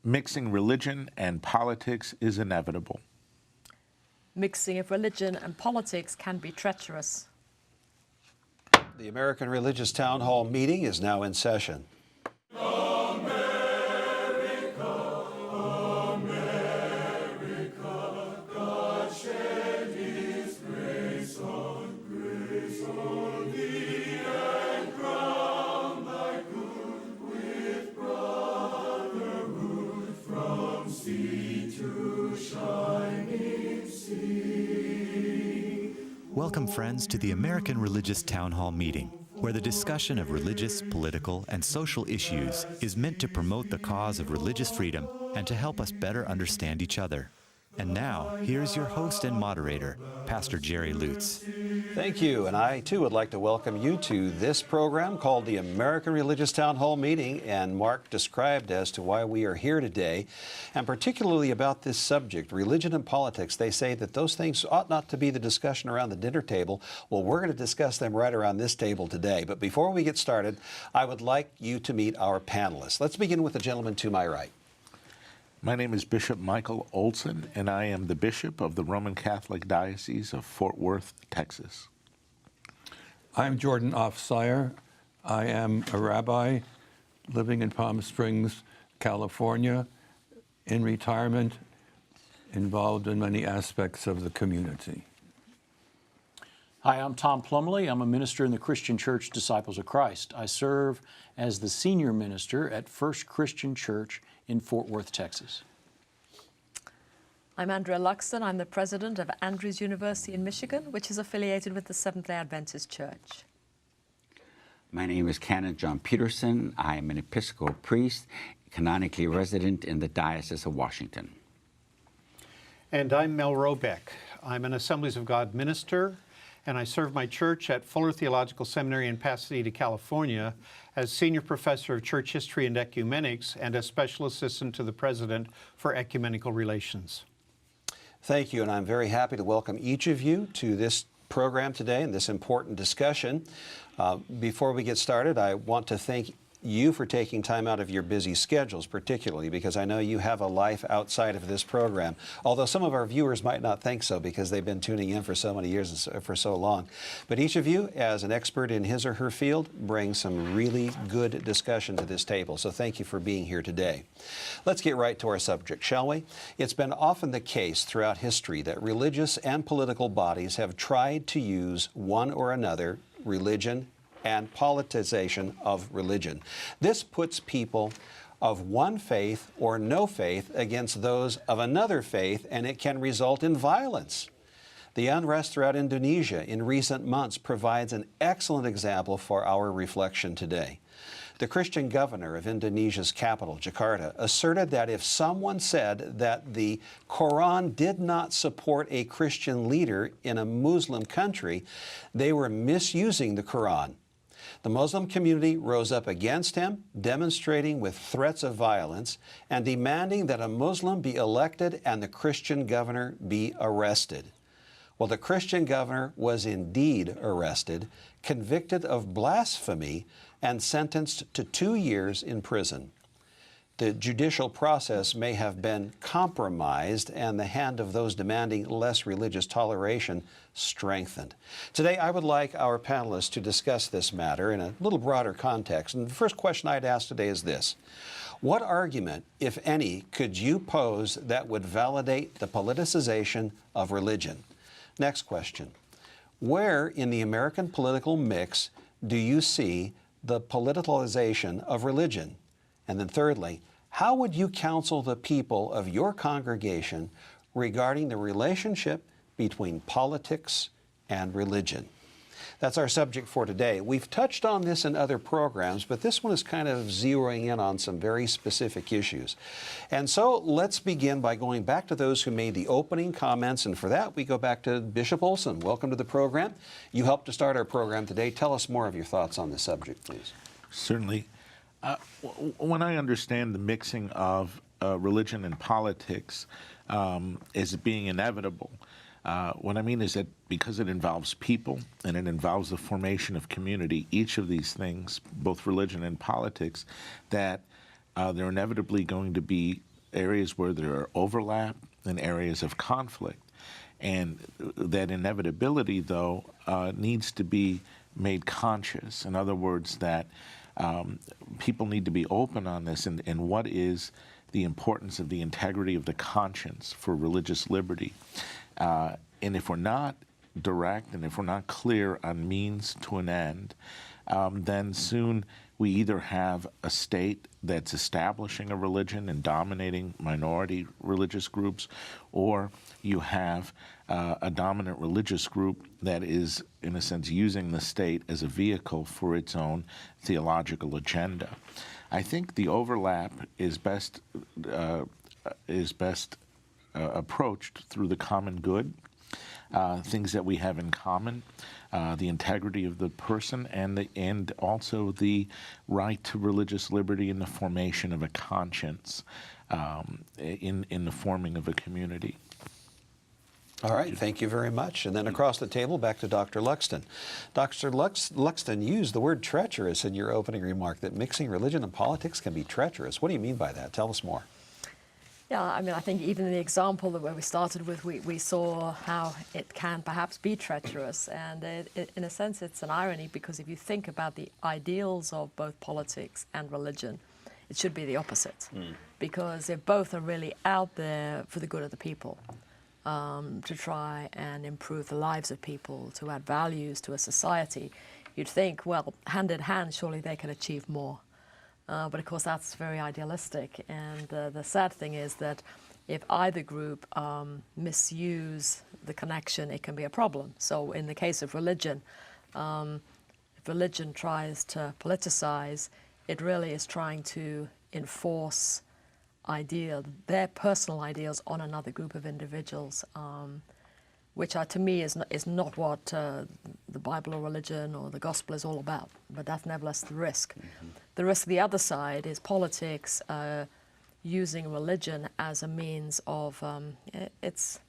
Mixing religion and politics is inevitable. Mixing of religion and politics can be treacherous. The American Religious Town Hall meeting is now in session. Welcome, friends, to the American Religious Town Hall meeting, where the discussion of religious, political, and social issues is meant to promote the cause of religious freedom and to help us better understand each other. And now, here's your host and moderator, Pastor Jerry Lutz. Thank you, and I too would like to welcome you to this program called the American Religious Town Hall Meeting, and Mark described as to why we are here today, and particularly about this subject, religion and politics. They say that those things ought not to be the discussion around the dinner table. Well, we're going to discuss them right around this table today. But before we get started, I would like you to meet our panelists. Let's begin with the gentleman to my right. My name is Bishop Michael Olson, and I am the Bishop of the Roman Catholic Diocese of Fort Worth, Texas. I'm Jordan Offsire. I am a rabbi living in Palm Springs, California, in retirement, involved in many aspects of the community. Hi, I'm Tom Plumley. I'm a minister in the Christian Church Disciples of Christ. I serve as the senior minister at First Christian Church in Fort Worth, Texas. I'm Andrea Luxton. I'm the president of Andrews University in Michigan, which is affiliated with the Seventh-day Adventist Church. My name is Canon John Peterson. I am an Episcopal priest, canonically resident in the Diocese of Washington. And I'm Mel Robeck. I'm an Assemblies of God minister, and I serve my church at Fuller Theological Seminary in Pasadena, California, as Senior Professor of Church History and Ecumenics and a Special Assistant to the President for Ecumenical Relations. Thank you, and I'm very happy to welcome each of you to this program today and this important discussion. Before we get started, I want to thank you for taking time out of your busy schedules, particularly because I know you have a life outside of this program, although some of our viewers might not think so because they've been tuning in for so many years and for so long. But each of you, as an expert in his or her field, brings some really good discussion to this table, so thank you for being here today. Let's get right to our subject, shall we? It's been often the case throughout history that religious and political bodies have tried to use one or another, religion and politicization of religion. This puts people of one faith or no faith against those of another faith, and it can result in violence. The unrest throughout Indonesia in recent months provides an excellent example for our reflection today. The Christian governor of Indonesia's capital, Jakarta, asserted that if someone said that the Quran did not support a Christian leader in a Muslim country, they were misusing the Quran. The Muslim community rose up against him, demonstrating with threats of violence and demanding that a Muslim be elected and the Christian governor be arrested. Well, the Christian governor was indeed arrested, convicted of blasphemy, and sentenced to 2 years in prison. The judicial process may have been compromised and the hand of those demanding less religious toleration strengthened. Today, I would like our panelists to discuss this matter in a little broader context. And the first question I'd ask today is this: what argument, if any, could you pose that would validate the politicization of religion? Next question: where in the American political mix do you see the politicalization of religion? And then thirdly, how would you counsel the people of your congregation regarding the relationship between politics and religion? That's our subject for today. We've touched on this in other programs, but this one is kind of zeroing in on some very specific issues. And so let's begin by going back to those who made the opening comments, and for that we go back to Bishop Olson. Welcome to the program. You helped to start our program today. Tell us more of your thoughts on this subject, please. Certainly. When I understand the mixing of religion and politics as being inevitable, what I mean is that because it involves people and it involves the formation of community, each of these things, both religion and politics, that they're inevitably going to be areas where there are overlap and areas of conflict. And that inevitability, though, needs to be made conscious. In other words, that people need to be open on this and what is the importance of the integrity of the conscience for religious liberty. And if we're not direct and if we're not clear on means to an end, then soon we either have a state that's establishing a religion and dominating minority religious groups, or you have a dominant religious group that is, in a sense, using the state as a vehicle for its own theological agenda. I think the overlap is best approached through the common good, things that we have in common, the integrity of the person, and also the right to religious liberty and the formation of a conscience in the forming of a community. All right, thank you very much. And then across the table, back to Dr. Luxton. Dr. Luxton used the word treacherous in your opening remark, that mixing religion and politics can be treacherous. What do you mean by that? Tell us more. Yeah, I mean, I think even in the example that where we started with, we saw how it can perhaps be treacherous. And in a sense, it's an irony, because if you think about the ideals of both politics and religion, it should be the opposite. Because they both are really out there for the good of the people, to try and improve the lives of people, to add values to a society. You'd think, well, hand in hand, surely they can achieve more. But of course, that's very idealistic. And the sad thing is that if either group misuse the connection, it can be a problem. So in the case of religion, if religion tries to politicize, it really is trying to enforce their personal ideals on another group of individuals, which to me is not what the Bible or religion or the gospel is all about. But that's nevertheless the risk. The risk of the other side is politics using religion as a means of, it's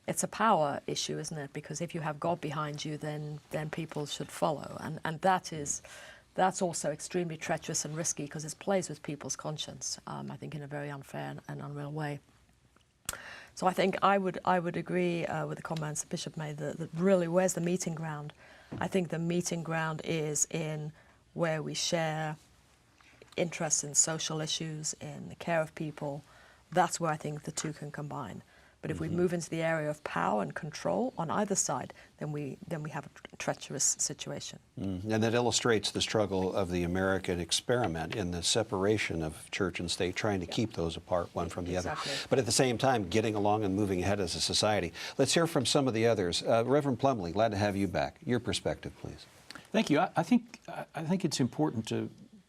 a power issue, isn't it? Because if you have God behind you, then people should follow. And that's also extremely treacherous and risky, because it plays with people's conscience, I think, in a very unfair and unreal way. So I think I would agree with the comments the Bishop made, that really, where's the meeting ground? I think the meeting ground is in where we share interests in social issues, in the care of people. That's where I think the two can combine. But if we move into the area of power and control on either side, then we have a treacherous situation. And that illustrates the struggle of the American experiment in the separation of church and state, trying to keep those apart, one from the Exactly. other. But at the same time, getting along and moving ahead as a society. Let's hear from some of the others. Reverend Plumley, glad to have you back. Your perspective, please. Thank you. I think it's important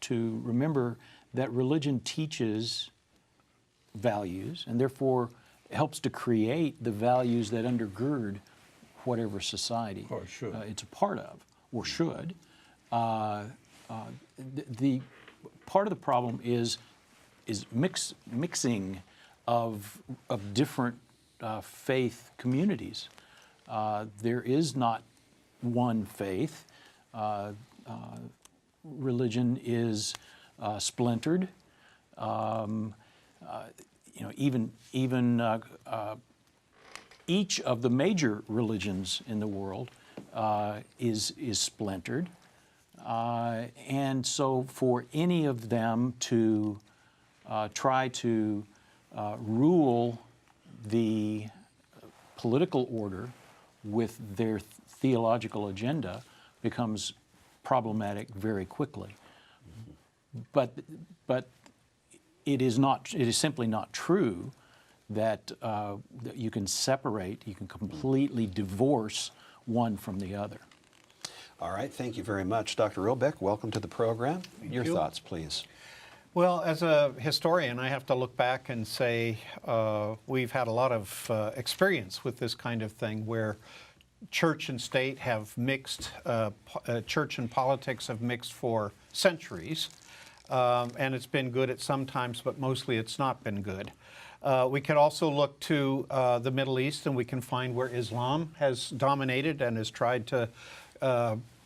to remember that religion teaches values, and therefore helps to create the values that undergird whatever society it's a part of, or should. The part of the problem is mixing of different faith communities. There is not one faith. Religion is splintered. Even each of the major religions in the world is splintered, and so for any of them to try to rule the political order with their theological agenda becomes problematic very quickly. But it is simply not true that you can completely divorce one from the other. All right, thank you very much. Dr. Robeck, welcome to the program. Your thoughts, please. Well, as a historian, I have to look back and say we've had a lot of experience with this kind of thing, where church and state have mixed, church and politics have mixed for centuries. And it's been good at some times, but mostly it's not been good. We could also look to the Middle East, and we can find where Islam has dominated and has tried to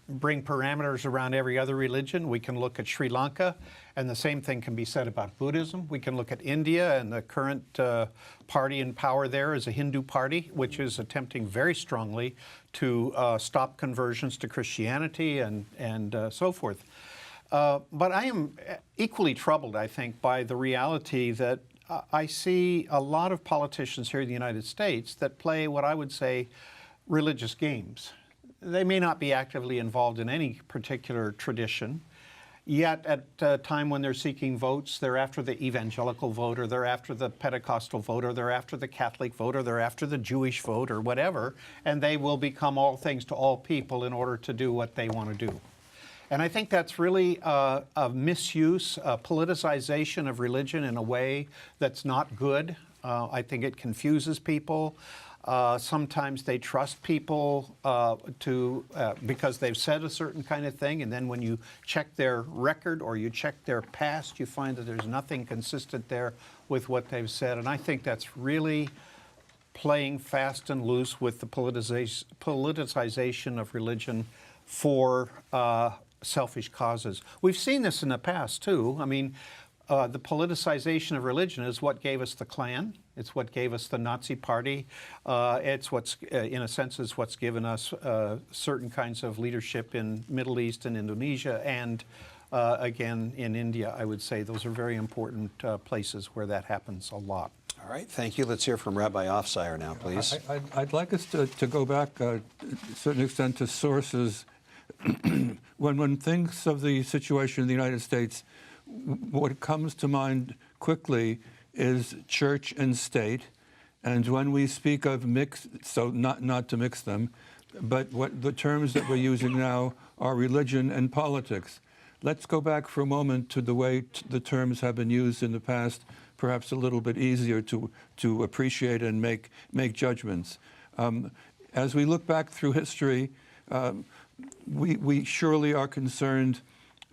bring parameters around every other religion. We can look at Sri Lanka, and the same thing can be said about Buddhism. We can look at India, and the current party in power there is a Hindu party, which is attempting very strongly to stop conversions to Christianity and so forth. But I am equally troubled, I think, by the reality that I see a lot of politicians here in the United States that play what I would say religious games. They may not be actively involved in any particular tradition, yet at a time when they're seeking votes, they're after the evangelical vote, or they're after the Pentecostal vote, or they're after the Catholic vote, or they're after the Jewish vote, or whatever, and they will become all things to all people in order to do what they want to do. And I think that's really a misuse, a politicization of religion in a way that's not good. I think it confuses people. Sometimes they trust people because they've said a certain kind of thing, and then when you check their record or you check their past, you find that there's nothing consistent there with what they've said. And I think that's really playing fast and loose with the politicization of religion for selfish causes. We've seen this in the past too. I mean, the politicization of religion is what gave us the Klan. It's what gave us the Nazi Party. It's what's, in a sense, is what's given us certain kinds of leadership in Middle East and Indonesia, and again in India. I would say those are very important places where that happens a lot. All right, thank you. Let's hear from Rabbi Offsire now, please. I'd like us to go back to a certain extent to sources. When one thinks of the situation in the United States, what comes to mind quickly is church and state. And when we speak of mix, so not to mix them, but what the terms that we're using now are religion and politics. Let's go back for a moment to the way the terms have been used in the past, perhaps a little bit easier to appreciate and make judgments. As we look back through history, we surely are concerned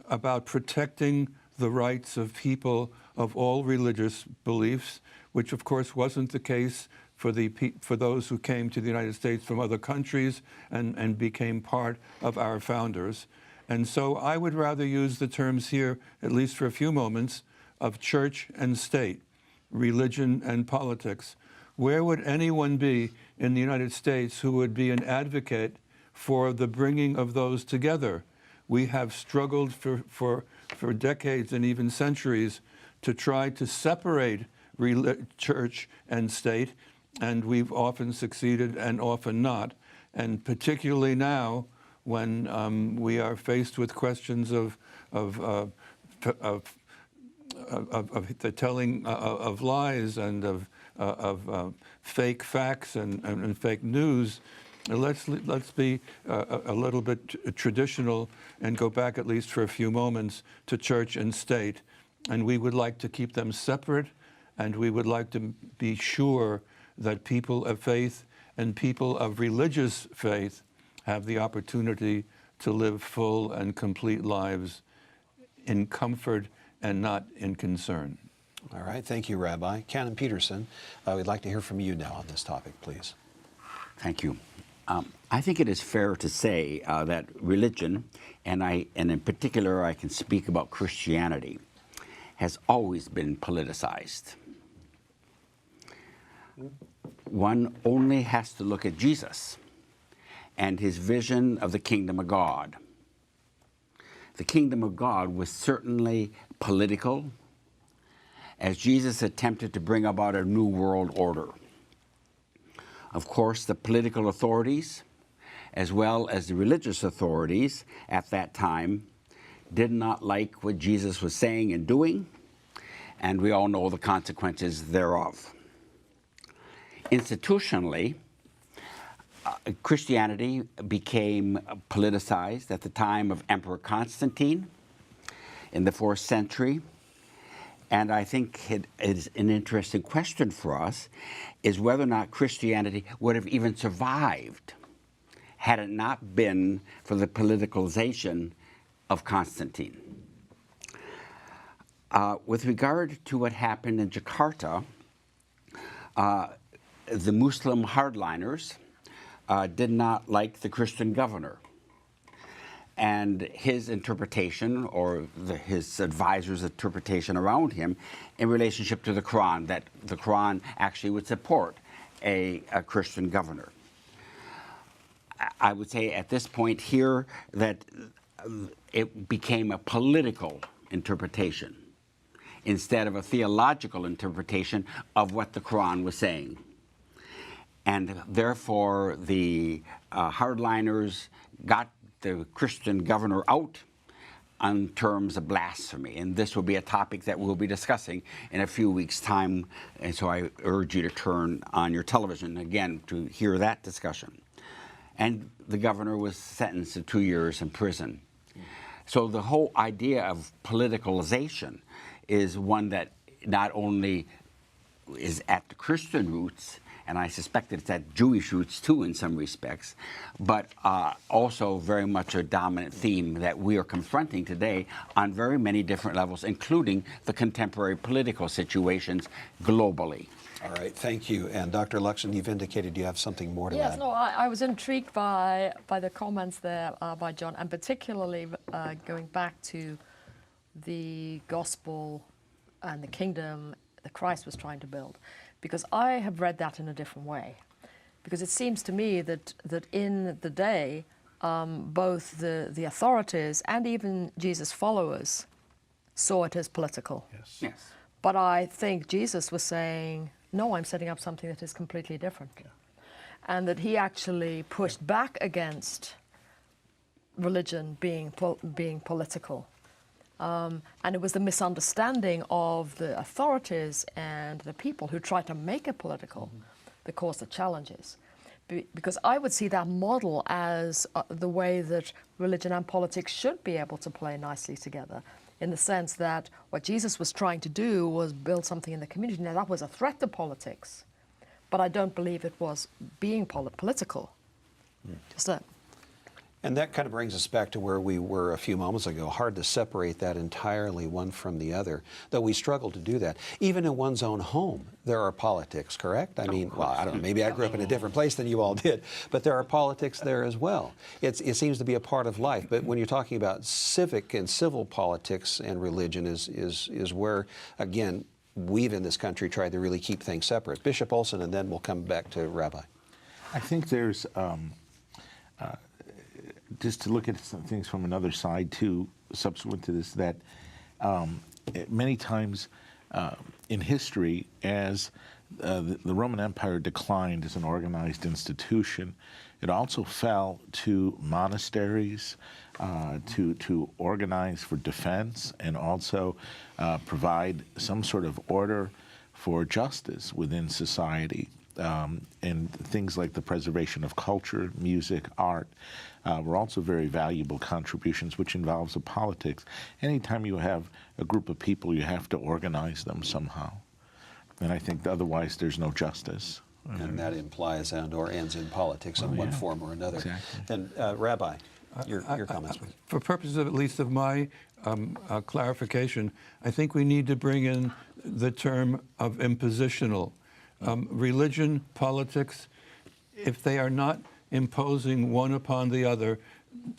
about protecting the rights of people of all religious beliefs, which of course wasn't the case for those who came to the United States from other countries and became part of our founders. And so I would rather use the terms here, at least for a few moments, of church and state, religion and politics. Where would anyone be in the United States who would be an advocate for the bringing of those together? We have struggled for decades and even centuries to try to separate church and state, and we've often succeeded and often not. And particularly now, when we are faced with questions of the telling of lies and of fake facts and fake news, let's be a little bit traditional and go back, at least for a few moments, to church and state. And we would like to keep them separate, and we would like to be sure that people of faith and people of religious faith have the opportunity to live full and complete lives in comfort and not in concern. All right, thank you, Rabbi. Canon Peterson, we'd like to hear from you now on this topic, please. Thank you. I think it is fair to say that religion, and in particular I can speak about Christianity, has always been politicized. One only has to look at Jesus and his vision of the kingdom of God. The kingdom of God was certainly political, as Jesus attempted to bring about a new world order. Of course, the political authorities, as well as the religious authorities at that time, did not like what Jesus was saying and doing, and we all know the consequences thereof. Institutionally, Christianity became politicized at the time of Emperor Constantine in the 4th century. And I think it is an interesting question for us is whether or not Christianity would have even survived had it not been for the politicalization of Constantine. With regard to what happened in Jakarta, the Muslim hardliners did not like the Christian governor. and his interpretation, or his advisors' interpretation around him, in relationship to the Quran, that the Quran actually would support a Christian governor. I would say at this point here that it became a political interpretation instead of a theological interpretation of what the Quran was saying. And therefore, the hardliners got the Christian governor out on terms of blasphemy. And this will be a topic that we'll be discussing in a few weeks' time. And so I urge you to turn on your television again to hear that discussion. And the governor was sentenced to 2 years in prison. So the whole idea of politicalization is one that not only is at the Christian roots, and I suspect it's at Jewish roots too in some respects, but also very much a dominant theme that we are confronting today on very many different levels, including the contemporary political situations globally. All right, thank you. And Dr. Luxon, you've indicated you have something more to add. Yes, no, I was intrigued by the comments there by John, and particularly going back to the gospel and the kingdom that Christ was trying to build, because I have read that in a different way. Because it seems to me that in the day, both the authorities and even Jesus' followers saw it as political. Yes. Yes. But I think Jesus was saying, no, I'm setting up something that is completely different. Yeah. And that he actually pushed back against religion being political. And it was the misunderstanding of the authorities and the people who tried to make it political that caused the challenges. Because I would see that model as the way that religion and politics should be able to play nicely together, in the sense that what Jesus was trying to do was build something in the community. Now, that was a threat to politics, but I don't believe it was being political. Just that. And that kind of brings us back to where we were a few moments ago. Hard to separate that entirely one from the other, though we struggle to do that. Even in one's own home, there are politics, correct? I mean, well, I don't know, maybe I grew up in a different place than you all did, but there are politics there as well. It seems to be a part of life, but when you're talking about civic and civil politics and religion is where, again, we've in this country tried to really keep things separate. Bishop Olson, and then we'll come back to Rabbi. I think there's, just to look at some things from another side too, subsequent to this, that many times in history, as the Roman Empire declined as an organized institution, it also fell to monasteries to organize for defense and also provide some sort of order for justice within society. And things like the preservation of culture, music, art were also very valuable contributions, which involves the politics. Anytime you have a group of people, you have to organize them somehow. And I think otherwise there's no justice. And that implies and/or ends in politics in one form or another. Exactly. And Rabbi, your comments, please. For purposes of, at least of my clarification, I think we need to bring in the term of impositional. Religion, politics, if they are not imposing one upon the other,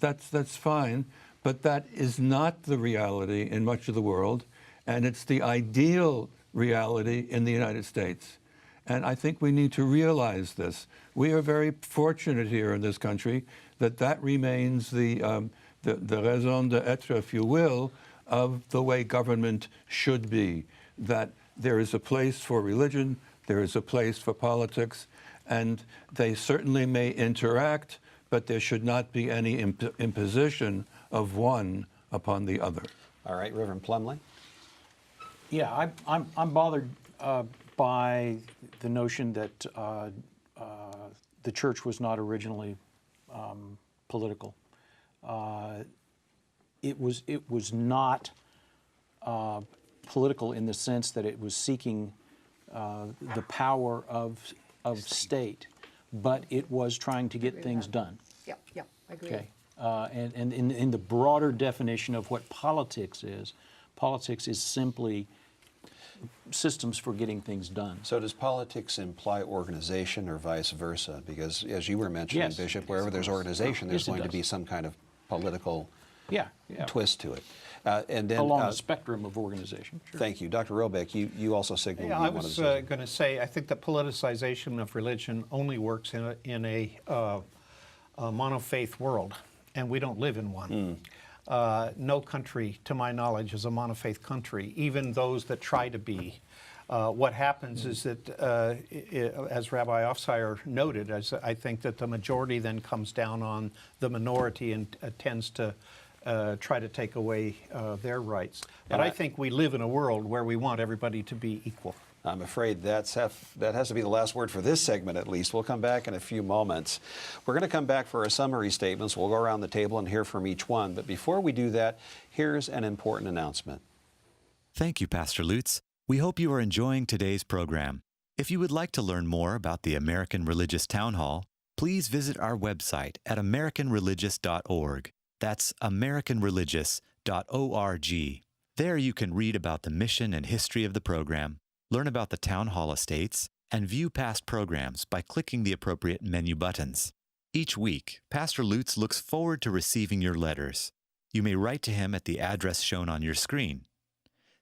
that's fine, but that is not the reality in much of the world, and it's the ideal reality in the United States. And I think we need to realize this. We are very fortunate here in this country that remains the raison d'être, if you will, of the way government should be, that there is a place for religion, there is a place for politics, and they certainly may interact, but there should not be any imposition of one upon the other. All right, Reverend Plumley. Yeah, I'm bothered by the notion that the church was not originally political. It was not political in the sense that it was seeking the power of state, but it was trying to get things done. Yeah, I agree. Okay, and in the broader definition of what politics is simply systems for getting things done. So does politics imply organization or vice versa? Because as you were mentioning, Yes. Bishop, wherever there's organization, there's Yes, it going to does. be some kind of political Yeah. twist to it. And then Along the spectrum of organization. Sure. thank you, Dr. Robeck. You also signaled. Yeah, you I wanted was to say. going to say, I think that politicization of religion only works in a monofaith world, and we don't live in one. No country, to my knowledge, is a monofaith country, even those that try to be. What happens is that, as Rabbi Offsire noted, I think that the majority then comes down on the minority and tends to try to take away their rights. But I think we live in a world where we want everybody to be equal. I'm afraid that has to be the last word for this segment, at least. We'll come back in a few moments. We're going to come back for our summary statements. We'll go around the table and hear from each one. But before we do that, here's an important announcement. Thank you, Pastor Lutz. We hope you are enjoying today's program. If you would like to learn more about the American Religious Town Hall, please visit our website at americanreligious.org. That's americanreligious.org. There you can read about the mission and history of the program, learn about the Town Hall estates, and view past programs by clicking the appropriate menu buttons. Each week, Pastor Lutz looks forward to receiving your letters. You may write to him at the address shown on your screen.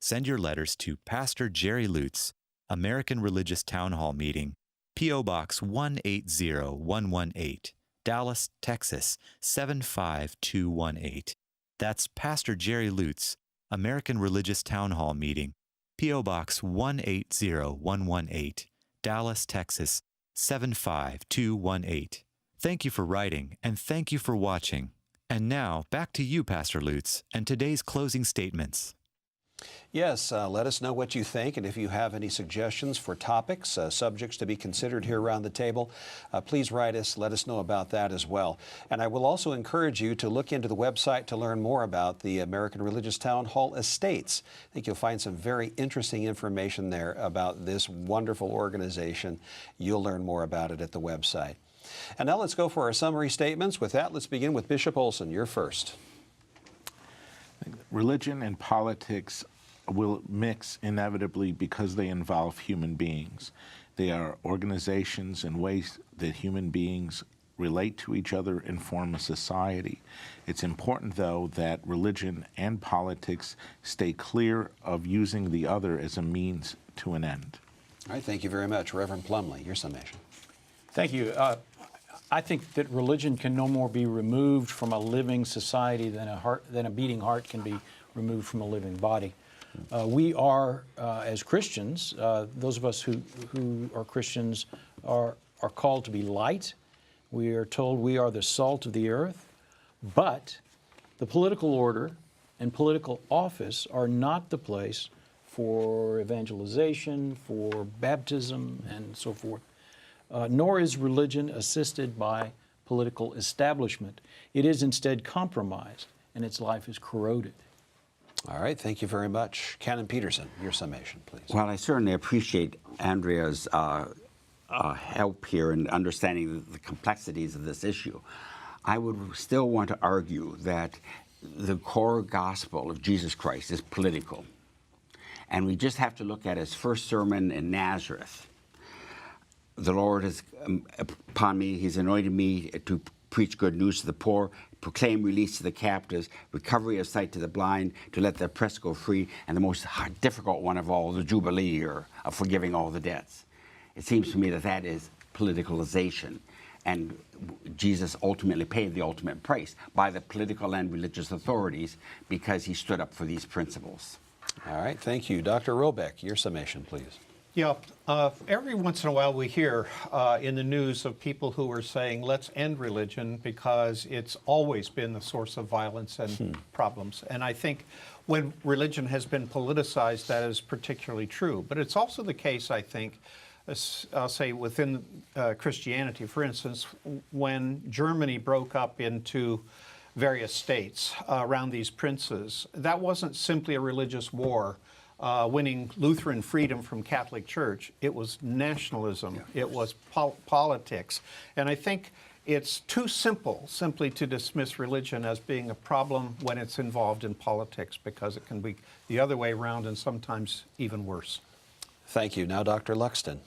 Send your letters to Pastor Jerry Lutz, American Religious Town Hall Meeting, P.O. Box 180118, Dallas, Texas 75218. That's Pastor Jerry Lutz, American Religious Town Hall Meeting, P.O. Box 180118, Dallas, Texas 75218. Thank you for writing, and thank you for watching. And now, back to you, Pastor Lutz, and today's closing statements. Yes, let us know what you think, and if you have any suggestions for topics, subjects to be considered here around the table, please write us, let us know about that as well. And I will also encourage you to look into the website to learn more about the American Religious Town Hall Estates. I think you'll find some very interesting information there about this wonderful organization. You'll learn more about it at the website. And now let's go for our summary statements. With that, let's begin with Bishop Olson. You're first. Religion and politics will mix inevitably because they involve human beings. They are organizations and ways that human beings relate to each other and form a society. It's important, though, that religion and politics stay clear of using the other as a means to an end. All right, thank you very much. Reverend Plumley, your summation. Thank you. I think that religion can no more be removed from a living society than a beating heart can be removed from a living body. We are, as Christians, those of us who are Christians are called to be light. We are told we are the salt of the earth, but the political order and political office are not the place for evangelization, for baptism, and so forth. Nor is religion assisted by political establishment. It is instead compromised, and its life is corroded. All right, thank you very much. Canon Peterson, your summation, please. Well, I certainly appreciate Andrea's help here in understanding the complexities of this issue. I would still want to argue that the core gospel of Jesus Christ is political. And we just have to look at his first sermon in Nazareth. The Lord has upon me, he's anointed me to preach good news to the poor, proclaim release to the captives, recovery of sight to the blind, to let the oppressed go free, and the most difficult one of all, the Jubilee, or of forgiving all the debts. It seems to me that that is politicalization. And Jesus ultimately paid the ultimate price by the political and religious authorities because he stood up for these principles. All right, thank you. Dr. Robeck, your summation, please. Yeah, every once in a while we hear in the news of people who are saying, let's end religion because it's always been the source of violence and problems. And I think when religion has been politicized, that is particularly true. But it's also the case, I think, I'll say within Christianity, for instance, when Germany broke up into various states around these princes, that wasn't simply a religious war. Winning Lutheran freedom from Catholic Church. It was nationalism. Yes. It was politics. And I think it's too simple simply to dismiss religion as being a problem when it's involved in politics, because it can be the other way around and sometimes even worse. Thank you. Now, Dr. Luxton.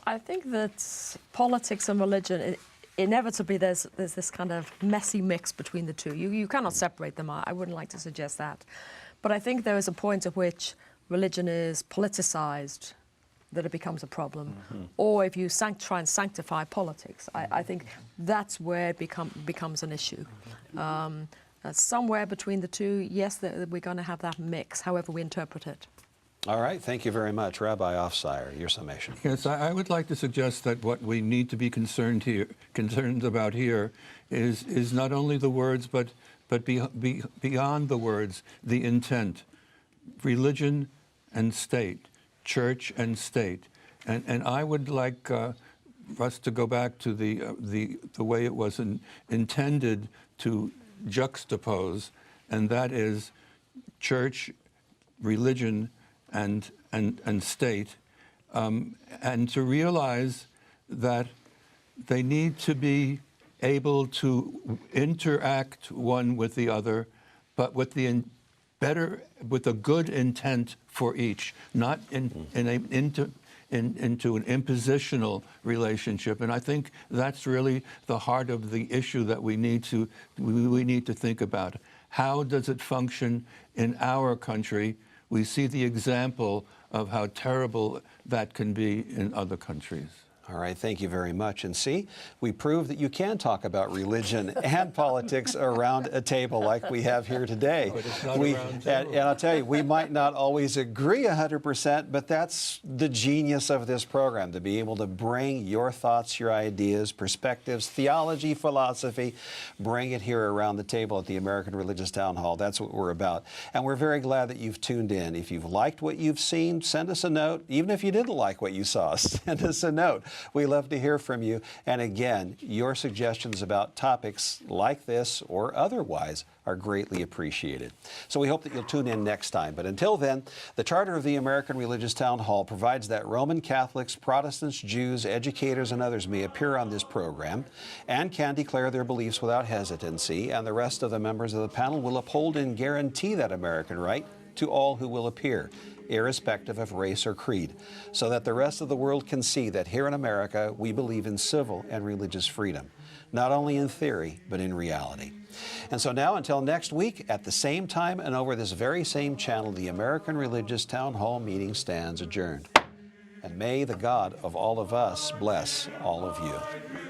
I think that politics and religion inevitably there's this kind of messy mix between the two. You cannot separate them. I wouldn't like to suggest that. But I think there is a point at which religion is politicized that it becomes a problem. Or if you try and sanctify politics, I think that's where it becomes an issue. Somewhere between the two, yes, we're going to have that mix, however we interpret it. All right, thank you very much. Rabbi Offsire, your summation. Yes, I would like to suggest that what we need to be concerned about here is not only the words, but beyond the words, the intent, religion and state, church and state, and I would like us to go back to the way it was intended to juxtapose, and that is church, religion, and state, and to realize that they need to be able to interact one with the other, but with a good intent for each, not into an impositional relationship. And I think that's really the heart of the issue that we need to think about. How does it function in our country? We see the example of how terrible that can be in other countries. All right, thank you very much. And see, we prove that you can talk about religion and politics around a table like we have here today. But it's not a round table. And I'll tell you, we might not always agree 100%, but that's the genius of this program, to be able to bring your thoughts, your ideas, perspectives, theology, philosophy, bring it here around the table at the American Religious Town Hall. That's what we're about. And we're very glad that you've tuned in. If you've liked what you've seen, send us a note. Even if you didn't like what you saw, send us a note. We love to hear from you. And again, your suggestions about topics like this or otherwise are greatly appreciated. So we hope that you'll tune in next time. But until then, the Charter of the American Religious Town Hall provides that Roman Catholics, Protestants, Jews, educators, and others may appear on this program and can declare their beliefs without hesitancy, and the rest of the members of the panel will uphold and guarantee that American right to all who will appear, irrespective of race or creed, so that the rest of the world can see that here in America we believe in civil and religious freedom, not only in theory, but in reality. And so now, until next week, at the same time and over this very same channel, the American Religious Town Hall meeting stands adjourned. And may the God of all of us bless all of you.